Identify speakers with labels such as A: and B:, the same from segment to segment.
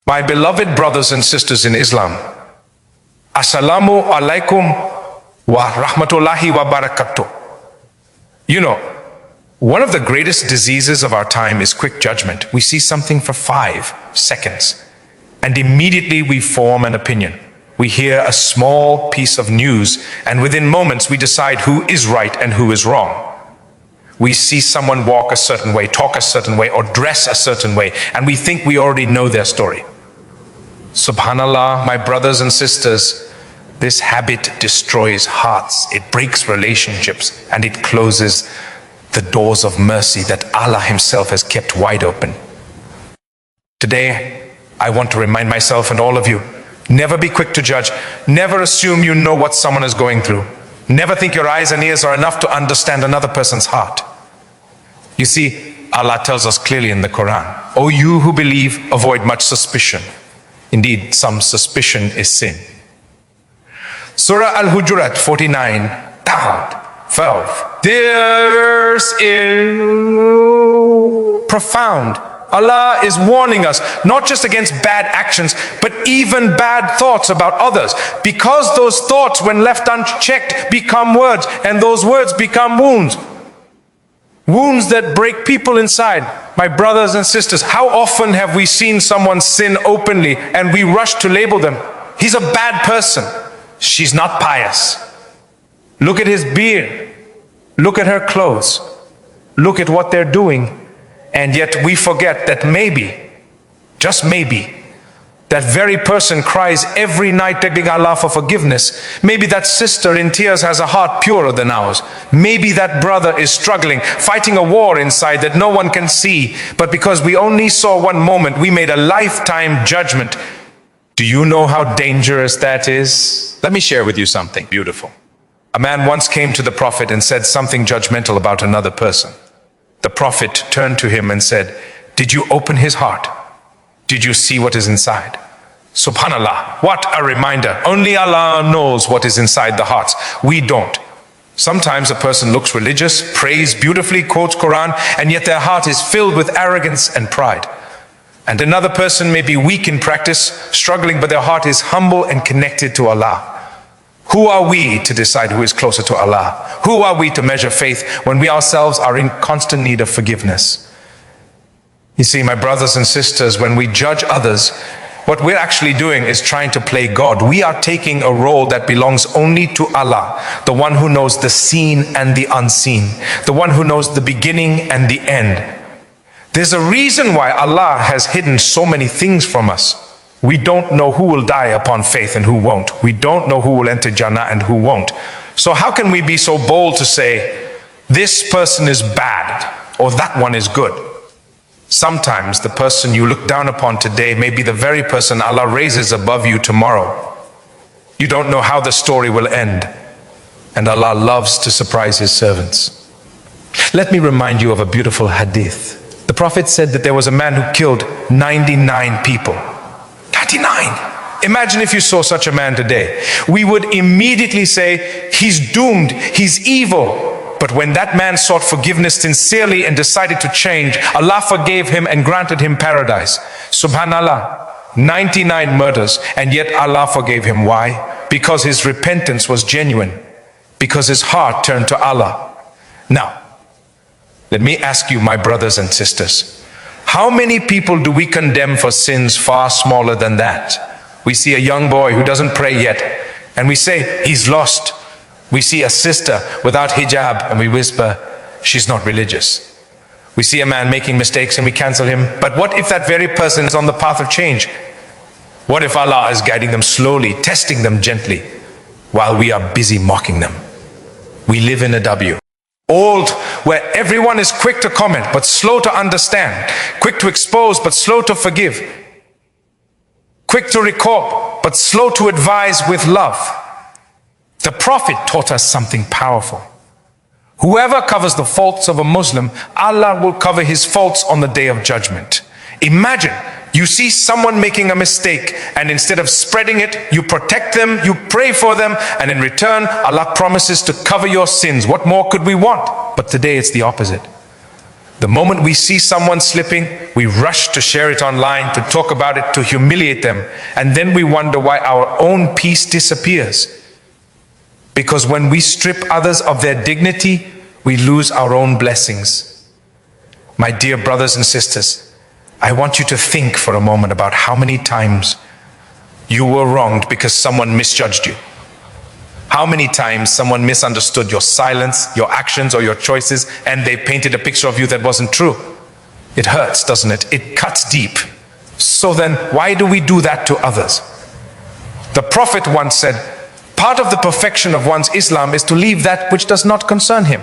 A: My beloved brothers and sisters in Islam, Assalamu alaikum wa rahmatullahi wa barakatuh. You know, one of the greatest diseases of our time is quick judgment. We see something for 5 seconds and immediately we form an opinion. We hear a small piece of news and within moments we decide who is right and who is wrong. We see someone walk a certain way, talk a certain way, or dress a certain way, and we think we already know their story. Subhanallah, my brothers and sisters, this habit destroys hearts, it breaks relationships, and it closes the doors of mercy that Allah Himself has kept wide open. Today, I want to remind myself and all of you, never be quick to judge, never assume you know what someone is going through. Never think your eyes and ears are enough to understand another person's heart. You see, Allah tells us clearly in the Quran, O you who believe, avoid much suspicion. Indeed, some suspicion is sin. Surah Al-Hujurat 49, 12. This is profound. Allah is warning us, not just against bad actions, but even bad thoughts about others. Because those thoughts, when left unchecked, become words, and those words become wounds. Wounds that break people inside. My brothers and sisters, how often have we seen someone sin openly and we rush to label them? He's a bad person. She's not pious. Look at his beard. Look at her clothes. Look at what they're doing. And yet we forget that maybe, just maybe, that very person cries every night begging Allah for forgiveness. Maybe that sister in tears has a heart purer than ours. Maybe that brother is struggling, fighting a war inside that no one can see. But because we only saw one moment, we made a lifetime judgment. Do you know how dangerous that is? Let me share with you something beautiful. A man once came to the Prophet and said something judgmental about another person. The Prophet turned to him and said, did you open his heart? Did you see what is inside? Subhanallah, what a reminder. Only Allah knows what is inside the hearts. We don't. Sometimes a person looks religious, prays beautifully, quotes Quran, and yet their heart is filled with arrogance and pride. And another person may be weak in practice, struggling, but their heart is humble and connected to Allah. Who are we to decide who is closer to Allah? Who are we to measure faith when we ourselves are in constant need of forgiveness? You see, my brothers and sisters, when we judge others, what we're actually doing is trying to play God. We are taking a role that belongs only to Allah, the one who knows the seen and the unseen, the one who knows the beginning and the end. There's a reason why Allah has hidden so many things from us. We don't know who will die upon faith and who won't. We don't know who will enter Jannah and who won't. So how can we be so bold to say, this person is bad or that one is good? Sometimes the person you look down upon today may be the very person Allah raises above you tomorrow. You don't know how the story will end. And Allah loves to surprise His servants. Let me remind you of a beautiful hadith. The Prophet said that there was a man who killed 99 people. 99! Imagine if you saw such a man today. We would immediately say, he's doomed, he's evil. But when that man sought forgiveness sincerely and decided to change, Allah forgave him and granted him paradise. Subhanallah, 99 murders, and yet Allah forgave him. Why? Because his repentance was genuine. Because his heart turned to Allah. Now, let me ask you, my brothers and sisters, how many people do we condemn for sins far smaller than that? We see a young boy who doesn't pray yet, and we say, he's lost. We see a sister without hijab, and we whisper, she's not religious. We see a man making mistakes, and we cancel him. But what if that very person is on the path of change? What if Allah is guiding them slowly, testing them gently, while we are busy mocking them? We live in a W. Old, where everyone is quick to comment, but slow to understand. Quick to expose, but slow to forgive. Quick to recall, but slow to advise with love. The Prophet taught us something powerful. Whoever covers the faults of a Muslim, Allah will cover his faults on the day of judgment. Imagine, you see someone making a mistake, and instead of spreading it, you protect them, you pray for them, and in return, Allah promises to cover your sins. What more could we want? But today it's the opposite. The moment we see someone slipping, we rush to share it online, to talk about it, to humiliate them. And then we wonder why our own peace disappears. Because when we strip others of their dignity, we lose our own blessings. My dear brothers and sisters, I want you to think for a moment about how many times you were wronged because someone misjudged you. How many times someone misunderstood your silence, your actions, or your choices, and they painted a picture of you that wasn't true. It hurts, doesn't it? It cuts deep. So then, why do we do that to others? The Prophet once said, part of the perfection of one's Islam is to leave that which does not concern him.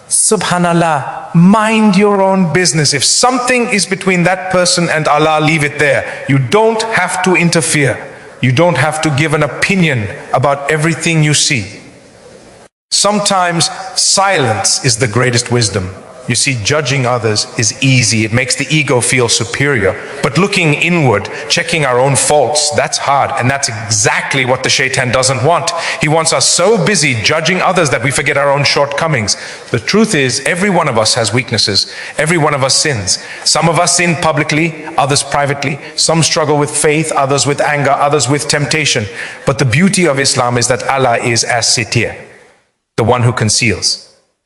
A: Subhanallah, mind your own business. If something is between that person and Allah, leave it there. You don't have to interfere. You don't have to give an opinion about everything you see. Sometimes silence is the greatest wisdom. You see, judging others is easy. It makes the ego feel superior. But looking inward, checking our own faults, that's hard. And that's exactly what the shaitan doesn't want. He wants us so busy judging others that we forget our own shortcomings. The truth is, every one of us has weaknesses. Every one of us sins. Some of us sin publicly, others privately. Some struggle with faith, others with anger, others with temptation. But the beauty of Islam is that Allah is as-sitir, the one who conceals.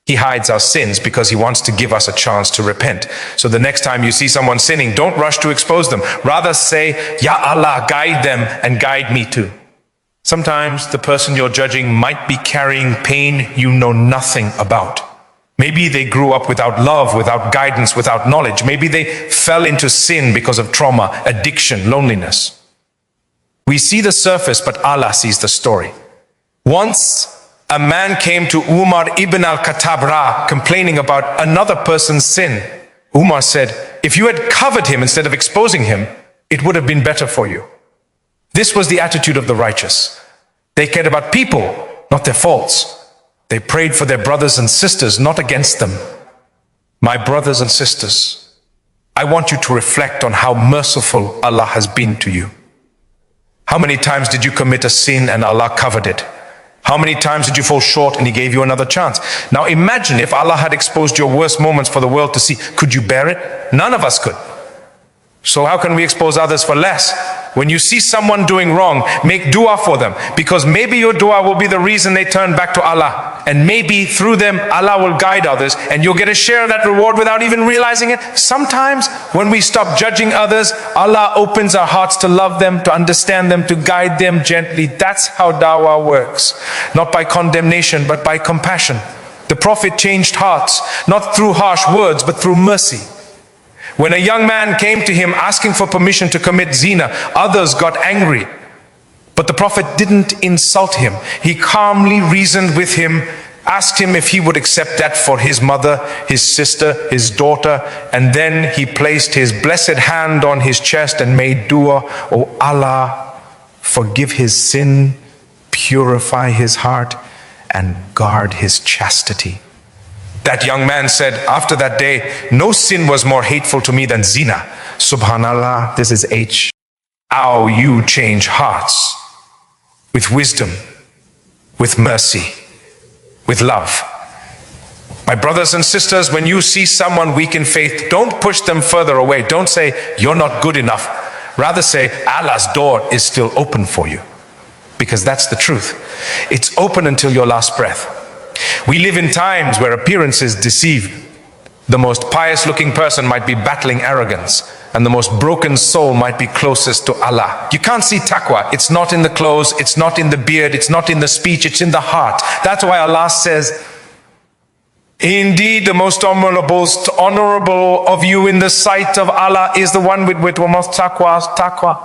A: He hides our sins because he wants to give us a chance to repent. So the next time you see someone sinning, don't rush to expose them. Rather say, Ya Allah, guide them and guide me too. Sometimes the person you're judging might be carrying pain you know nothing about. Maybe they grew up without love, without guidance, without knowledge. Maybe they fell into sin because of trauma, addiction, loneliness. We see the surface, but Allah sees the story. Once, a man came to Umar ibn al-Khattab complaining about another person's sin. Umar said, if you had covered him instead of exposing him, it would have been better for you. This was the attitude of the righteous. They cared about people, not their faults. They prayed for their brothers and sisters, not against them. My brothers and sisters, I want you to reflect on how merciful Allah has been to you. How many times did you commit a sin and Allah covered it? How many times did you fall short and He gave you another chance? Now imagine if Allah had exposed your worst moments for the world to see. Could you bear it? None of us could. So how can we expose others for less? When you see someone doing wrong, make dua for them. Because maybe your dua will be the reason they turn back to Allah. And maybe through them, Allah will guide others. And you'll get a share of that reward without even realizing it. Sometimes when we stop judging others, Allah opens our hearts to love them, to understand them, to guide them gently. That's how dawah works. Not by condemnation, but by compassion. The Prophet changed hearts, not through harsh words, but through mercy. When a young man came to him asking for permission to commit zina, others got angry. But the Prophet didn't insult him. He calmly reasoned with him, asked him if he would accept that for his mother, his sister, his daughter, and then he placed his blessed hand on his chest and made dua, "O Allah, forgive his sin, purify his heart, and guard his chastity." That young man said, after that day, no sin was more hateful to me than zina. Subhanallah, this is H. How you change hearts with wisdom, with mercy, with love. My brothers and sisters, when you see someone weak in faith, don't push them further away. Don't say, you're not good enough. Rather say, Allah's door is still open for you. Because that's the truth. It's open until your last breath. We live in times where appearances deceive. The most pious looking person might be battling arrogance, and the most broken soul might be closest to Allah. You can't see taqwa. It's not in the clothes, it's not in the beard, it's not in the speech, it's in the heart. That's why Allah says, indeed the most honorable of you in the sight of Allah is the one with the most taqwa.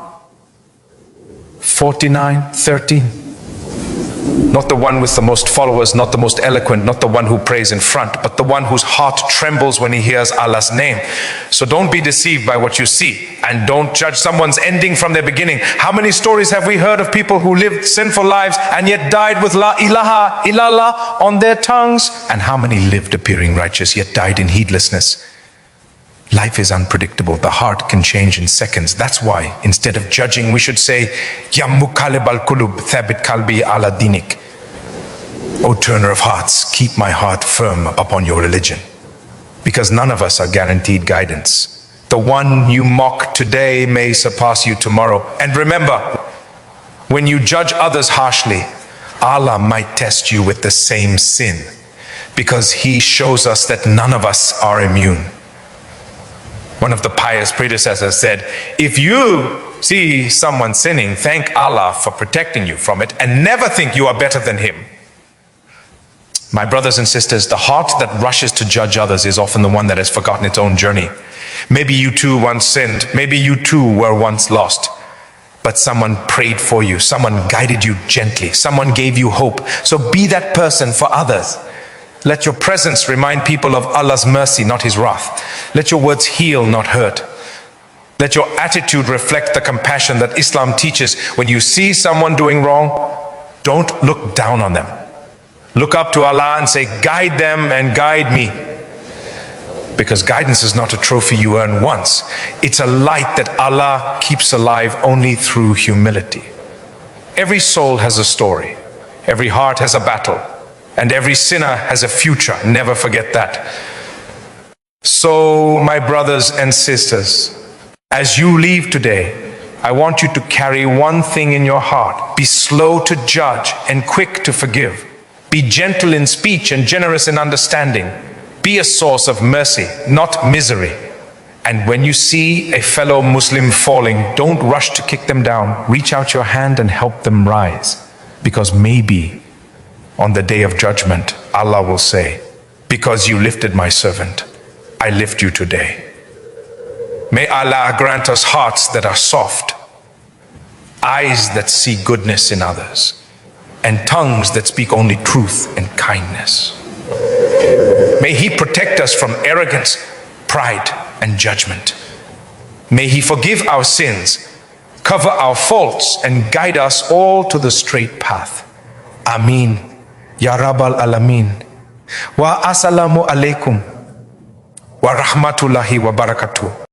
A: 49:13. Not the one with the most followers, not the most eloquent, not the one who prays in front, but the one whose heart trembles when he hears Allah's name. So don't be deceived by what you see, and don't judge someone's ending from their beginning. How many stories have we heard of people who lived sinful lives and yet died with La ilaha illallah on their tongues? And how many lived appearing righteous yet died in heedlessness? Life is unpredictable. The heart can change in seconds. That's why, instead of judging, we should say, Ya muqallib al-qulub, thabit qalbi ala dinik. O turner of hearts, keep my heart firm upon your religion. because none of us are guaranteed guidance. The one you mock today may surpass you tomorrow. And remember, when you judge others harshly, Allah might test you with the same sin, because He shows us that none of us are immune. One of the pious predecessors said, if you see someone sinning, thank Allah for protecting you from it, and never think you are better than him. My brothers and sisters, the heart that rushes to judge others is often the one that has forgotten its own journey. Maybe you too once sinned. Maybe you too were once lost. But someone prayed for you. Someone guided you gently. Someone gave you hope. So be that person for others. Let your presence remind people of Allah's mercy, not His wrath. Let your words heal, not hurt. Let your attitude reflect the compassion that Islam teaches. When you see someone doing wrong, don't look down on them. Look up to Allah and say, guide them and guide me. Because guidance is not a trophy you earn once. It's a light that Allah keeps alive only through humility. Every soul has a story. Every heart has a battle. And every sinner has a future. Never forget that. So, my brothers and sisters, as you leave today, I want you to carry one thing in your heart. Be slow to judge and quick to forgive. Be gentle in speech and generous in understanding. Be a source of mercy, not misery. And when you see a fellow Muslim falling, don't rush to kick them down. Reach out your hand and help them rise. Because maybe on the day of judgment, Allah will say, because you lifted my servant, I lift you today. May Allah grant us hearts that are soft, eyes that see goodness in others, and tongues that speak only truth and kindness. May He protect us from arrogance, pride, and judgment. May He forgive our sins, cover our faults, and guide us all to the straight path. Ameen. Ya Rabbal Alameen. Wa assalamu alaikum wa rahmatullahi wa barakatuh.